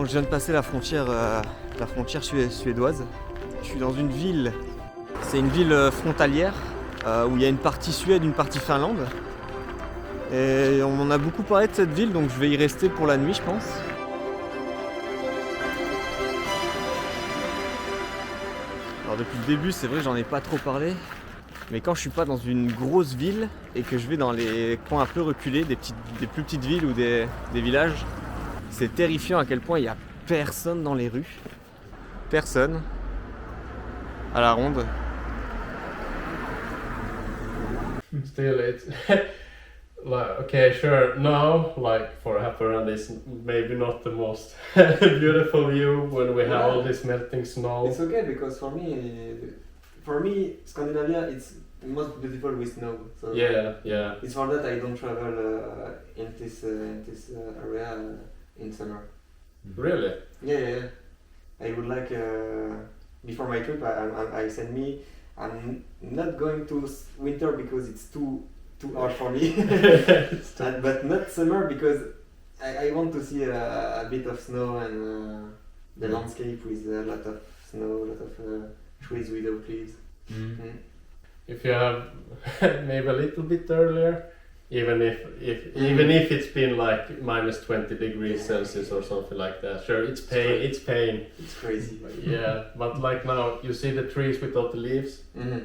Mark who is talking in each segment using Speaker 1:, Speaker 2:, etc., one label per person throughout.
Speaker 1: je viens de passer la frontière suédoise. Je suis dans une ville, c'est une ville frontalière où il y a une partie Suède, une partie Finlande. Et on en a beaucoup parlé de cette ville, donc je vais y rester pour la nuit, je pense. Alors depuis le début, c'est vrai que j'en ai pas trop parlé, mais quand je suis pas dans une grosse ville et que je vais dans les coins un peu reculés, des plus petites villes ou des villages, c'est terrifiant à quel point il y a personne dans les rues. Personne. À la ronde.
Speaker 2: Still, it's like, okay, sure, now, like for Haparanda, it's maybe not the most beautiful view when we have all this melting snow.
Speaker 1: It's okay because for me, Scandinavia, it's most beautiful with snow. So
Speaker 2: Yeah.
Speaker 1: it's for that I don't travel in this area in summer.
Speaker 2: Really?
Speaker 1: Yeah. I would like before my trip, I said I'm not going to winter because it's too hard for me. But not summer because I want to see a bit of snow and the landscape with a lot of snow, a lot of trees without leaves.
Speaker 2: If you have maybe a little bit earlier, even if it's been like minus 20 degrees Celsius or something like that, sure, it's pain.
Speaker 1: It's crazy.
Speaker 2: Yeah, but like now you see the trees without the leaves.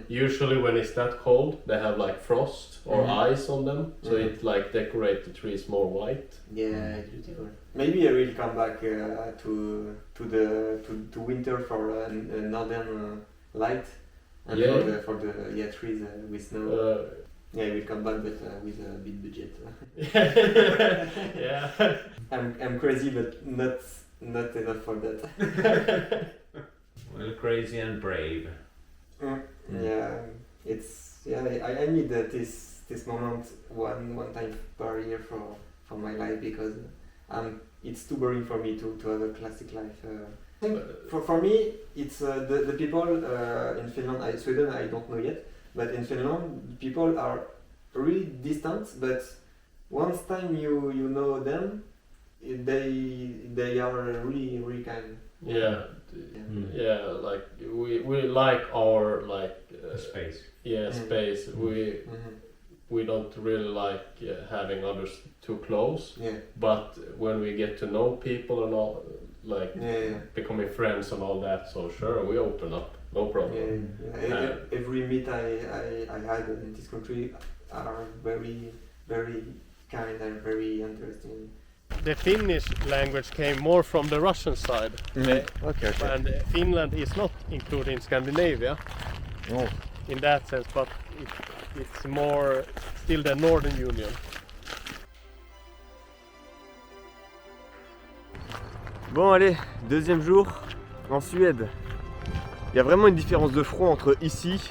Speaker 2: Usually when it's that cold, they have like frost or ice on them, so it like decorate the trees more white.
Speaker 1: Yeah, it's beautiful. Maybe I will come back to winter for a northern light and for the trees with snow. Yeah, I will come back, but with a big budget.
Speaker 2: Yeah.
Speaker 1: I'm crazy, but not enough for that.
Speaker 3: Well, crazy and brave.
Speaker 1: Yeah, I need this moment one time per year for my life because it's too boring for me to have a classic life. For me, it's the people in Finland, Sweden, I don't know yet. But in Finland, people are really distant. But once time you know them, they are really really kind.
Speaker 2: Yeah. Like we like our
Speaker 3: Space.
Speaker 2: Yeah, space. We don't really like having others too close.
Speaker 1: Yeah.
Speaker 2: But when we get to know people and all, becoming friends and all that, so sure, we open up. No problem.
Speaker 1: Every meet I had in this country are very very kind and very interesting.
Speaker 2: The Finnish language came more from the Russian side.
Speaker 1: Okay.
Speaker 2: And Finland is not included in Scandinavia in that sense, but it's more still the Northern Union.
Speaker 1: Bon allez, deuxième jour en Suède. Il y a vraiment une différence de front entre ici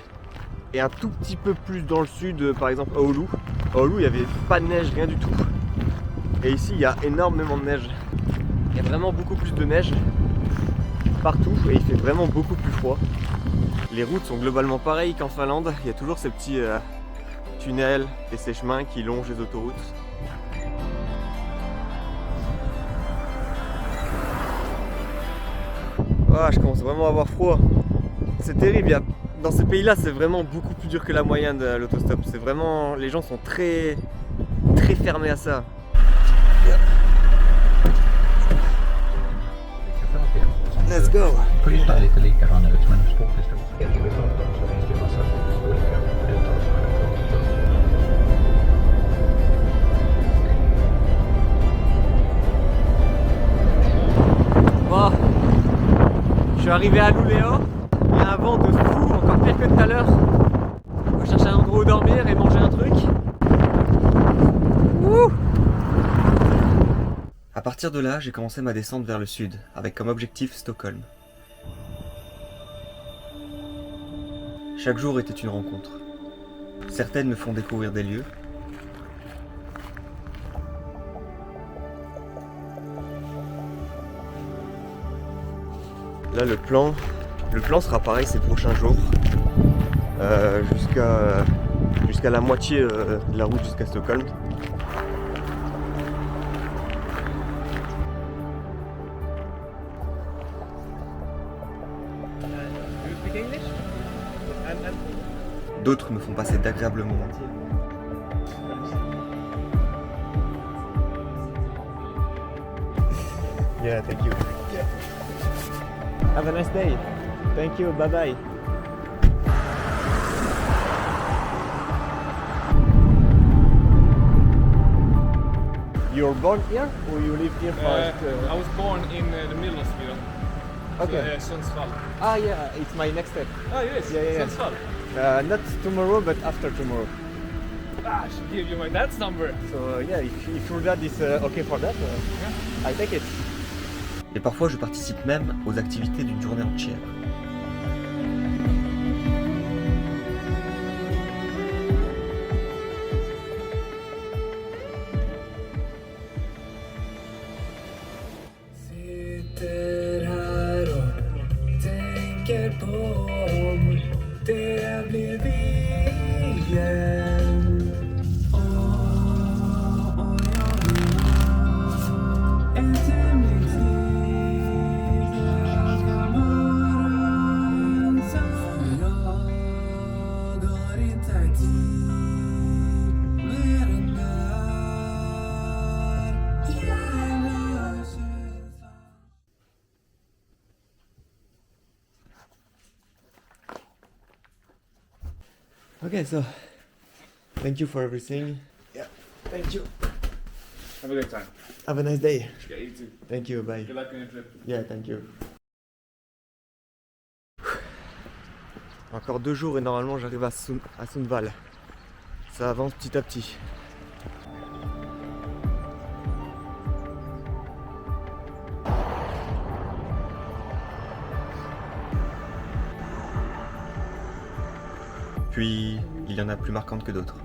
Speaker 1: et un tout petit peu plus dans le sud, par exemple à Oulu. À Oulu, il n'y avait pas de neige, rien du tout. Et ici, il y a énormément de neige. Il y a vraiment beaucoup plus de neige partout et il fait vraiment beaucoup plus froid. Les routes sont globalement pareilles qu'en Finlande. Il y a toujours ces petits tunnels et ces chemins qui longent les autoroutes. Ah, je commence vraiment à avoir froid. C'est terrible. Dans ces pays-là, c'est vraiment beaucoup plus dur que la moyenne de l'autostop. C'est vraiment, les gens sont très fermés à ça. Let's go. Bon, je suis arrivé à Luleå. Il y a un vent de fou, encore pire que tout à l'heure. On va chercher un endroit où dormir et manger un truc. Ouh. À partir de là, j'ai commencé ma descente vers le sud, avec comme objectif Stockholm. Chaque jour était une rencontre. Certaines me font découvrir des lieux. Là, le plan sera pareil ces prochains jours, jusqu'à la moitié de la route jusqu'à Stockholm. D'autres me font passer d'agréables moments. Yeah, thank you. Have a nice day. Thank you. Bye bye. You were born here or you lived here first?
Speaker 4: I was born in the middle of Sweden.
Speaker 1: Okay.
Speaker 4: Sundsvall.
Speaker 1: Ah yeah, it's my next step.
Speaker 4: Ah yes,
Speaker 1: Yeah.
Speaker 4: Sundsvall.
Speaker 1: Not tomorrow, but after tomorrow.
Speaker 4: Ah, I should give you my dad's number.
Speaker 1: So yeah, if your dad is okay for that, I take it. Et parfois, je participe même aux activités d'une journée entière.
Speaker 5: Sitter här och tänker på om det blir vi igen. Och jag vill ha ett hemligt liv där jag ska vara ensam. Jag har inte tid mer än när jävla känslan.
Speaker 1: Okay, so thank you for everything. Yeah, thank you.
Speaker 4: Have a good time.
Speaker 1: Have a nice day.
Speaker 4: Yeah, you too.
Speaker 1: Thank you. Bye.
Speaker 4: Good luck on your trip.
Speaker 1: Yeah, thank you. Encore 2 jours et normalement j'arrive à Sundsvall. Ça avance petit à petit. Puis il y en a plus marquantes que d'autres.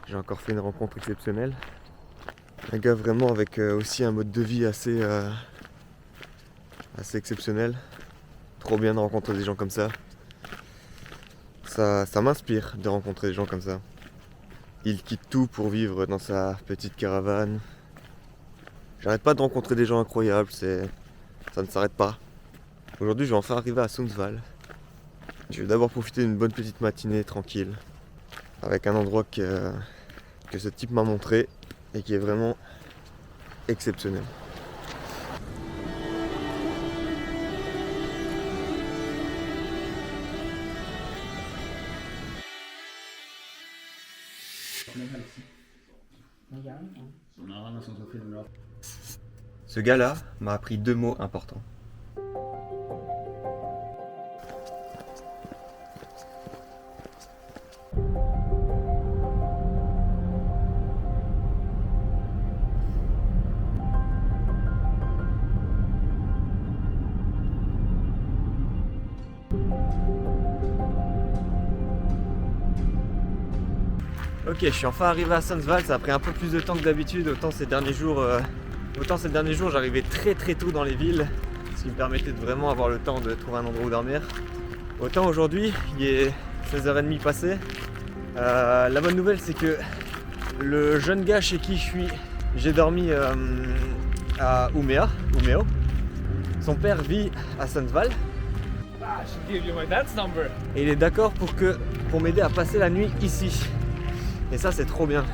Speaker 1: J'ai encore fait une rencontre exceptionnelle. Un gars vraiment avec aussi un mode de vie assez exceptionnel. Trop bien de rencontrer des gens comme ça. Ça m'inspire de rencontrer des gens comme ça. Il quitte tout pour vivre dans sa petite caravane. J'arrête pas de rencontrer des gens incroyables, ça ne s'arrête pas. Aujourd'hui je vais enfin arriver à Sundsvall. Je vais d'abord profiter d'une bonne petite matinée tranquille. Avec un endroit que ce type m'a montré et qui est vraiment exceptionnel. Ce gars-là m'a appris 2 mots importants. Ok, je suis enfin arrivé à Sundsvall, ça a pris un peu plus de temps que d'habitude, autant ces derniers jours j'arrivais très tôt dans les villes, ce qui me permettait de vraiment avoir le temps de trouver un endroit où dormir. Autant aujourd'hui, il est 16h30 passé. La bonne nouvelle c'est que le jeune gars chez qui j'ai dormi à Umeå, son père vit à Sundsvall.
Speaker 4: Ah, I should give you my dad's number.
Speaker 1: Et il est d'accord pour m'aider à passer la nuit ici. Et ça c'est trop bien.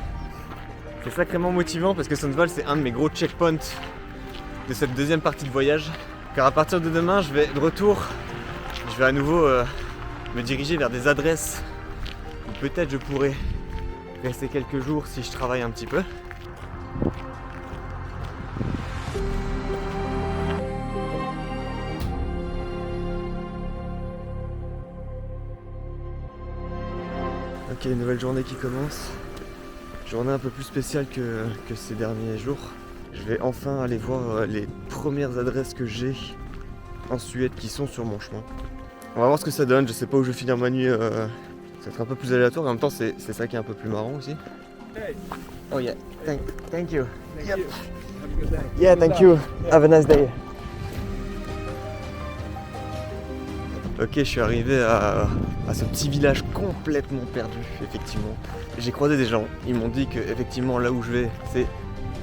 Speaker 1: C'est sacrément motivant parce que Sundsvall c'est un de mes gros checkpoints de cette deuxième partie de voyage. Car à partir de demain je vais à nouveau me diriger vers des adresses où peut-être je pourrais rester quelques jours si je travaille un petit peu. Ok,
Speaker 6: Ok, nouvelle journée qui commence. Journée un peu plus spéciale que ces derniers jours. Je vais enfin aller voir les premières adresses que j'ai en Suède qui sont sur mon chemin. On va voir ce que ça donne, je sais pas où je vais finir ma nuit. Ça va être un peu plus aléatoire, en même temps c'est ça qui est un peu plus marrant aussi.
Speaker 4: Hey.
Speaker 6: Oh yeah, thank you.
Speaker 4: Thank
Speaker 6: Yep.
Speaker 4: you. Have a good day.
Speaker 6: Yeah, thank you. Have a nice day. Ok, je suis arrivé à ce petit village complètement perdu, effectivement. J'ai croisé des gens, ils m'ont dit que effectivement là où je vais, c'est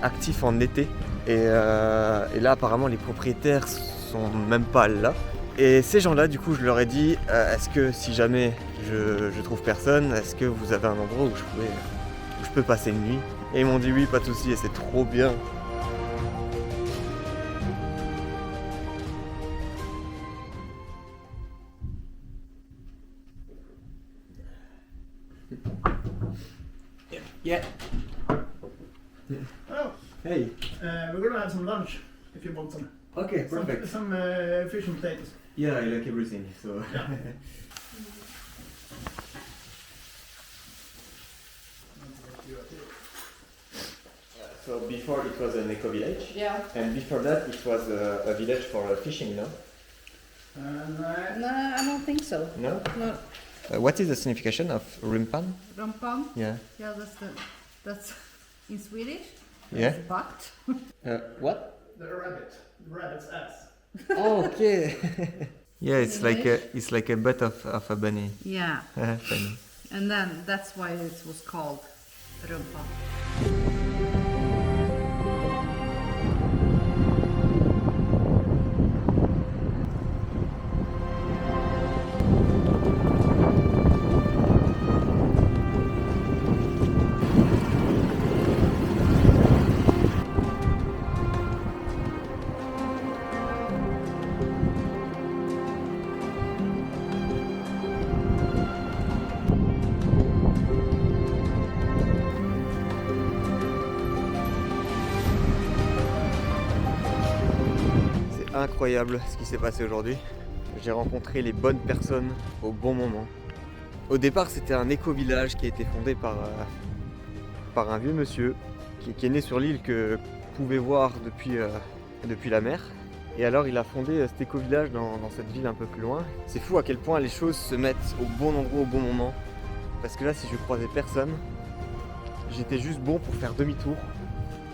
Speaker 6: actif en été. Et là apparemment les propriétaires sont même pas là. Et ces gens-là, du coup, je leur ai dit, est-ce que si jamais je trouve personne, est-ce que vous avez un endroit où je peux passer une nuit? Et ils m'ont dit oui, pas de souci, et c'est trop bien. Yeah.
Speaker 7: Hello.
Speaker 6: Hey.
Speaker 7: We're gonna have some lunch if you want some.
Speaker 6: Okay,
Speaker 7: Some fish and potatoes.
Speaker 6: Yeah, I like everything, so. So before it was an eco village,
Speaker 8: Yeah.
Speaker 6: and before that it was a village for fishing, no?
Speaker 8: No, I don't think so.
Speaker 6: No?
Speaker 8: No.
Speaker 6: What is the signification of rumpan?
Speaker 8: Rumpan?
Speaker 6: Yeah.
Speaker 8: Yeah, that's in Swedish.
Speaker 6: Yeah.
Speaker 8: It's butt.
Speaker 6: What?
Speaker 7: The rabbit's ass.
Speaker 6: Oh, okay. Yeah, it's like a butt of a bunny.
Speaker 8: Yeah,
Speaker 6: Funny.
Speaker 8: and then that's why it was called rumpan.
Speaker 6: C'est incroyable ce qui s'est passé aujourd'hui. J'ai rencontré les bonnes personnes au bon moment. Au départ, c'était un éco-village qui a été fondé par un vieux monsieur qui est né sur l'île que vous pouvez voir depuis la mer. Et alors, il a fondé cet éco-village dans cette ville un peu plus loin. C'est fou à quel point les choses se mettent au bon endroit au bon moment. Parce que là, si je croisais personne, j'étais juste bon pour faire demi-tour.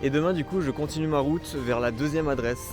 Speaker 6: Et demain, du coup, je continue ma route vers la deuxième adresse.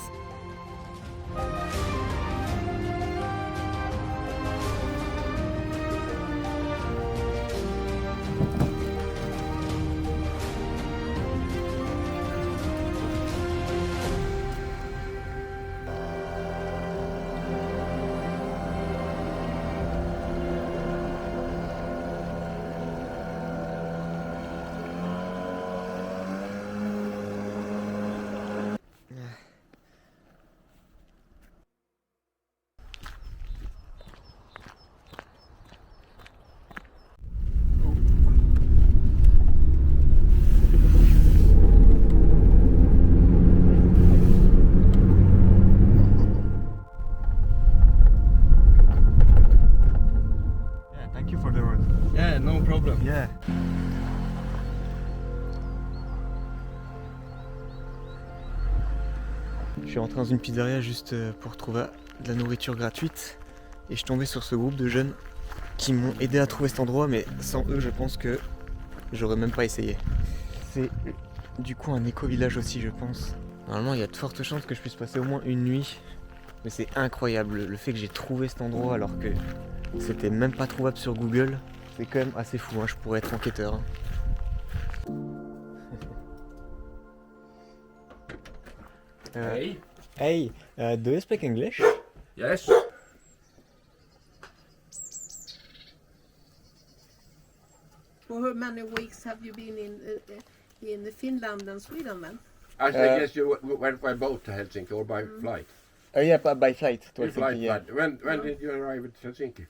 Speaker 6: Thank you for the road.
Speaker 4: Yeah, no problem.
Speaker 6: Yeah. Je suis rentré dans une pizzeria juste pour trouver de la nourriture gratuite et je suis tombé sur ce groupe de jeunes qui m'ont aidé à trouver cet endroit, mais sans eux je pense que j'aurais même pas essayé. C'est du coup un éco-village aussi, je pense. Normalement il y a de fortes chances que je puisse passer au moins une nuit, mais c'est incroyable le fait que j'ai trouvé cet endroit alors que c'était même pas trouvable sur Google. C'est quand même assez fou, hein. Je pourrais être enquêteur.
Speaker 4: Hey.
Speaker 6: Hey, do you speak English?
Speaker 4: Yes.
Speaker 9: For how many weeks have you been in Finland and Sweden then?
Speaker 10: I guess you went by boat to Helsinki or by flight.
Speaker 6: Yeah, by flight to
Speaker 10: By
Speaker 6: Helsinki.
Speaker 10: flight,
Speaker 6: Yeah.
Speaker 10: but when did you arrive at Helsinki?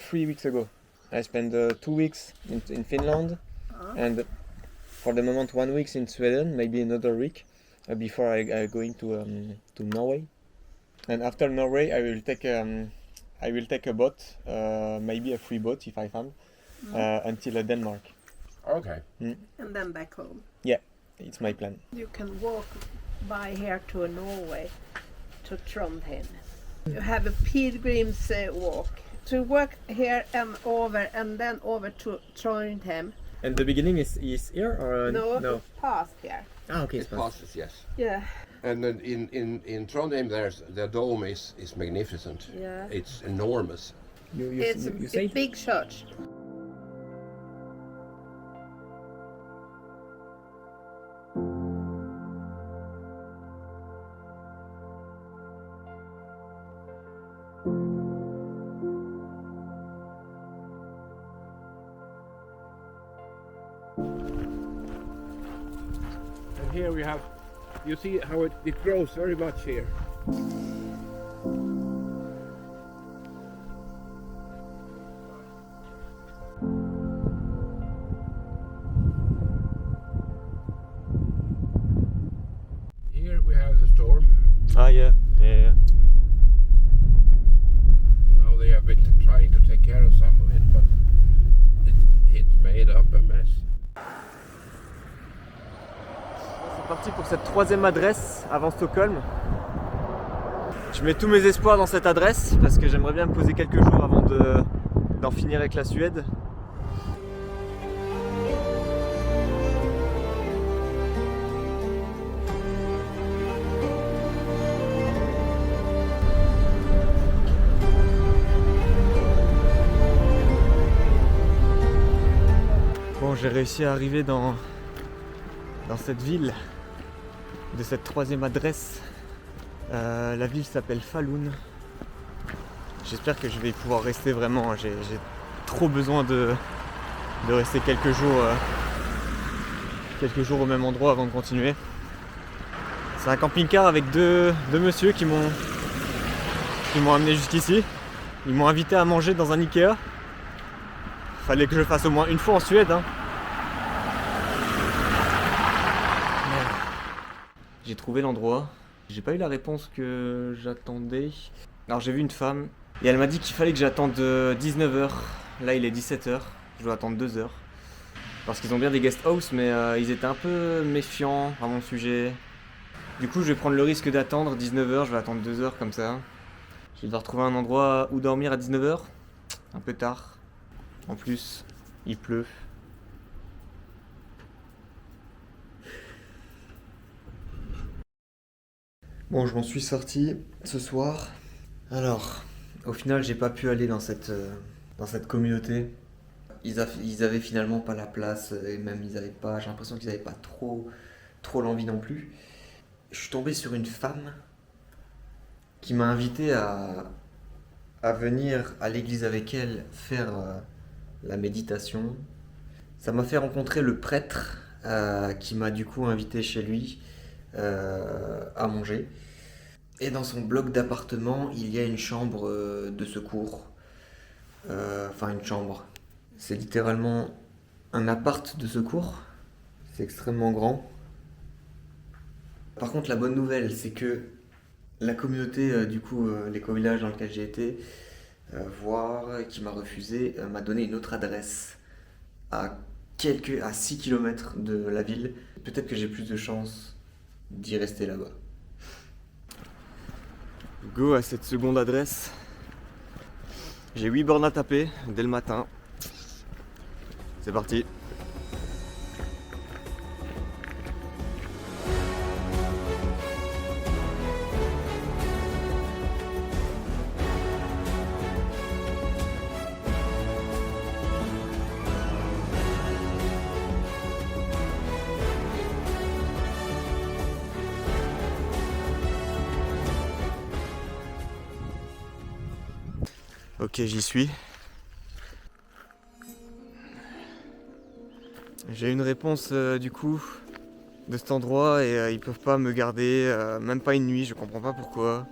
Speaker 6: 3 weeks ago. I spent 2 weeks in Finland, and for the moment 1 week in Sweden, maybe another week before I going to Norway. And after Norway, I will take a boat, maybe a free boat if I find, until Denmark.
Speaker 10: Okay.
Speaker 9: And then back home.
Speaker 6: It's my plan.
Speaker 9: You can walk by here to Norway, to Trondheim. You have a pilgrim's walk to work here and then over to Trondheim.
Speaker 6: And the beginning is here or
Speaker 9: No, past here.
Speaker 6: Ah, okay.
Speaker 10: It passes, yes.
Speaker 9: Yeah.
Speaker 10: And then in Trondheim, the dome is magnificent.
Speaker 9: Yeah.
Speaker 10: It's enormous.
Speaker 9: It's a big church.
Speaker 10: And here we have, you see how it grows very much here. Here we have the storm.
Speaker 6: Ah, yeah.
Speaker 10: Now they have been trying to take care of some of it, but it made up a mess.
Speaker 6: C'est parti pour cette troisième adresse avant Stockholm. Je mets tous mes espoirs dans cette adresse parce que j'aimerais bien me poser quelques jours avant d'en finir avec la Suède. Bon, j'ai réussi à arriver dans cette ville de cette troisième adresse. La ville s'appelle Falun. J'espère que je vais pouvoir rester vraiment. J'ai trop besoin de rester quelques jours au même endroit avant de continuer. C'est un camping-car avec deux messieurs qui m'ont amené jusqu'ici. Ils m'ont invité à manger dans un Ikea. Fallait que je le fasse au moins une fois en Suède. Hein. J'ai trouvé l'endroit. J'ai pas eu la réponse que j'attendais. Alors j'ai vu une femme et elle m'a dit qu'il fallait que j'attende 19h. Là il est 17h. Je dois attendre 2 heures. Parce qu'ils ont bien des guest house mais ils étaient un peu méfiants à mon sujet. Du coup je vais prendre le risque d'attendre 19h. Je vais attendre 2 heures comme ça. Je vais devoir trouver un endroit où dormir à 19h. Un peu tard. En plus, il pleut. Bon, je m'en suis sorti ce soir. Alors, au final, j'ai pas pu aller dans cette communauté. Ils avaient finalement pas la place et même j'ai l'impression qu'ils avaient pas trop l'envie non plus. Je suis tombé sur une femme qui m'a invité à venir à l'église avec elle faire la méditation. Ça m'a fait rencontrer le prêtre qui m'a du coup invité chez lui à manger. Et dans son bloc d'appartement, il y a une chambre de secours. Enfin une chambre. C'est littéralement un appart de secours. C'est extrêmement grand. Par contre, la bonne nouvelle, c'est que la communauté, l'éco-village dans lequel j'ai été voir, qui m'a refusé, m'a donné une autre adresse à 6 km de la ville. Peut-être que j'ai plus de chance d'y rester là-bas. Go à cette seconde adresse. J'ai 8 bornes à taper dès le matin. C'est parti. Ok, j'y suis. J'ai une réponse du coup de cet endroit et ils peuvent pas me garder, même pas une nuit, je comprends pas pourquoi.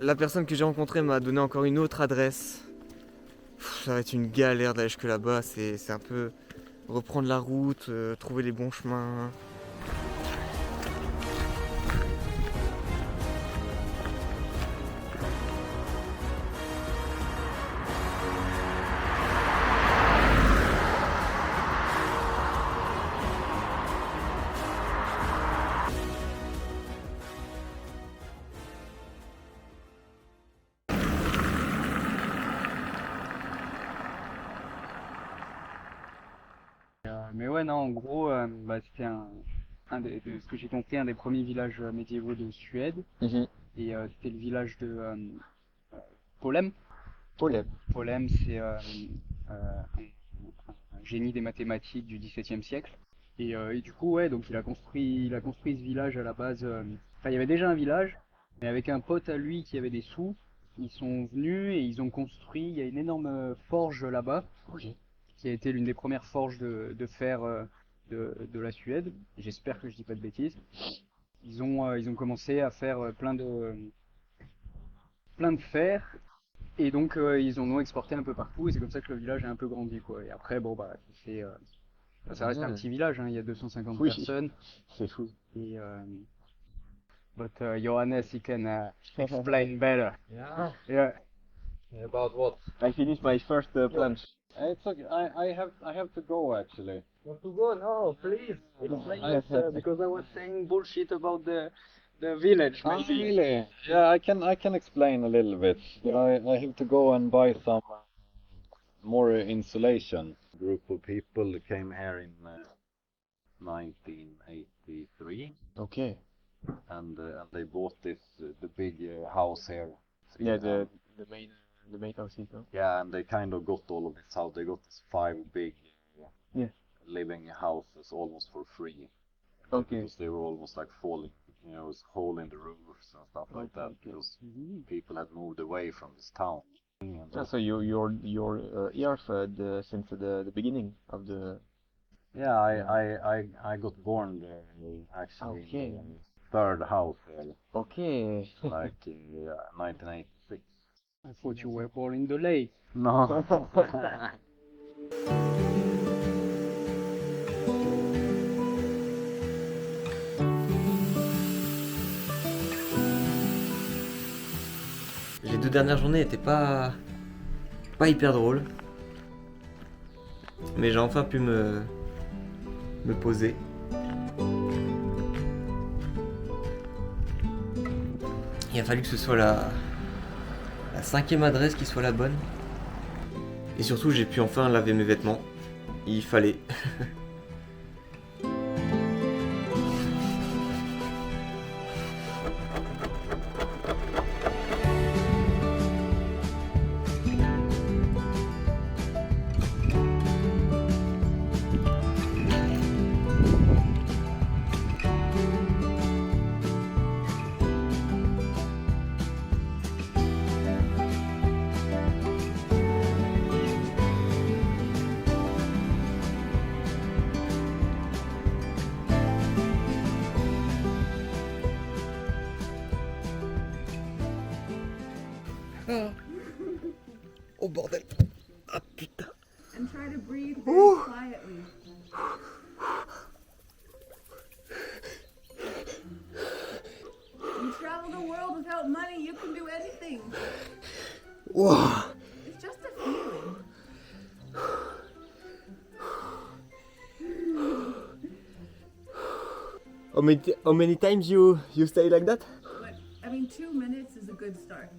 Speaker 6: La personne que j'ai rencontrée m'a donné encore une autre adresse. Ça va être une galère d'aller jusque là-bas, c'est un peu reprendre la route, trouver les bons chemins.
Speaker 11: ouais, non, en gros, c'était de ce que j'ai compris, un des premiers villages médiévaux de Suède. Et c'était le village de Polhem. Polhem, c'est un génie des mathématiques du XVIIe siècle. Et du coup, ouais, donc il a construit ce village à la base. Enfin, il y avait déjà un village, mais avec un pote à lui qui avait des sous, ils sont venus et ils ont construit. Il y a une énorme forge là-bas, qui a été l'une des premières forges de fer de la Suède. J'espère que je dis pas de bêtises. Ils ont commencé à faire plein de fer. Et donc ils en ont exporté un peu partout et c'est comme ça que le village a un peu grandi, quoi. Et après bon bah ça reste un petit village, hein, il y a 250 personnes.
Speaker 6: C'est fou.
Speaker 11: Et but Johannes he can explain better.
Speaker 3: Yeah. About what?
Speaker 6: I finished my first plunge.
Speaker 3: It's okay. I have to go actually.
Speaker 11: You have to go? No, please. Explain because I was saying bullshit about the village.
Speaker 3: Really? Yeah, I can explain a little bit. But I have to go and buy some more insulation. A group of people came here in 1983.
Speaker 6: Okay.
Speaker 3: And they bought the big house here.
Speaker 6: Yeah, the main house, no?
Speaker 3: Yeah, and they kind of got all of this house. They got 5 big living houses almost for free.
Speaker 6: Okay.
Speaker 3: Because they were almost like falling. You know, it was hole in the roofs and stuff like that. Because people had moved away from this town.
Speaker 6: So you're here since the beginning of the.
Speaker 3: Yeah, I got born there actually.
Speaker 6: Okay.
Speaker 3: In the third house there.
Speaker 6: Okay.
Speaker 3: Like 1986.
Speaker 11: I thought you were born in the lake.
Speaker 3: No.
Speaker 6: Les 2 dernières journées n'étaient pas hyper drôles. Mais j'ai enfin pu me poser. Il a fallu que ce soit la 5e adresse qui soit la bonne. Et surtout, j'ai pu enfin laver mes vêtements. Il fallait. Oh bordel. Ah putain.
Speaker 8: And try to breathe very quietly. You travel the world without money, you can do anything.
Speaker 6: Wow.
Speaker 8: It's just a feeling.
Speaker 6: How many times you stay like that?
Speaker 8: But, I mean, 2 minutes is a good start.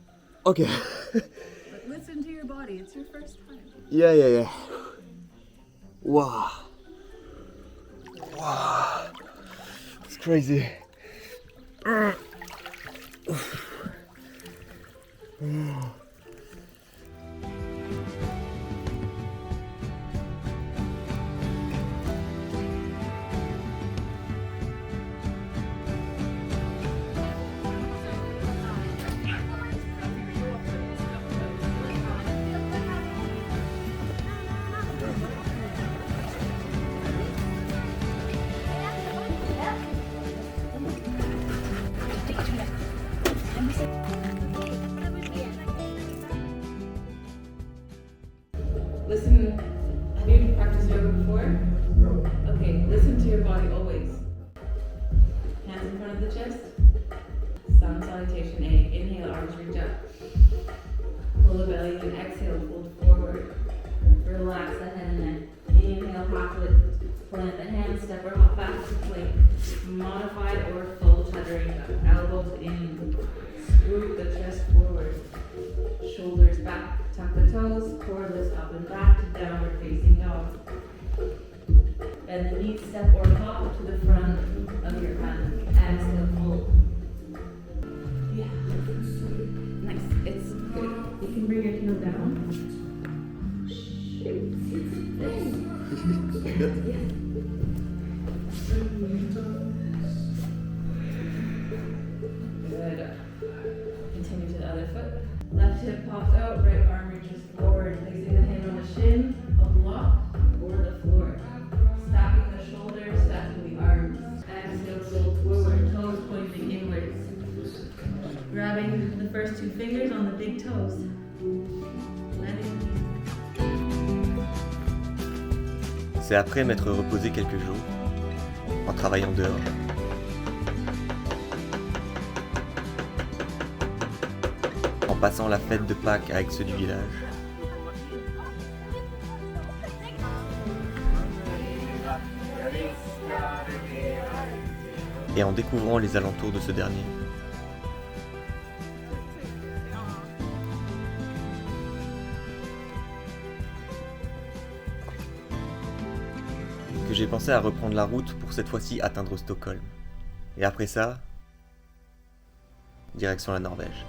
Speaker 6: Okay.
Speaker 8: But listen to your body, it's your first time.
Speaker 6: Yeah. Wow. It's crazy.
Speaker 5: Listen, have you practiced yoga before? No. Okay, listen to your body always. Hands in front of the chest. Sun salutation A. Inhale, arms reach up. Pull the belly and exhale, fold forward. Relax the head and neck. Inhale, half lift. Plant the hands, step or hop back to plank. Modified or full chaturanga. Elbows in. Scoop the chest forward. Shoulders back. Tuck the toes, core lifts up and back to downward facing dog. Bend the knee step or hop to the front of your hand. Exhale, fold. Yeah. Nice. It's good. You can bring your heel down. Good. Continue to the other foot. Left hip pops out, right arm reaches forward, placing the hand on the shin, a block, or the floor. Stacking the shoulders, stacking the arms. Exhale, roll forward, toes pointing inwards. Grabbing the first two fingers on the big toes. Letting.
Speaker 6: C'est après m'être reposé quelques jours, en travaillant dehors, en passant la fête de Pâques avec ceux du village, et en découvrant les alentours de ce dernier. Que j'ai pensé à reprendre la route pour cette fois-ci atteindre Stockholm. Et après ça, direction la Norvège.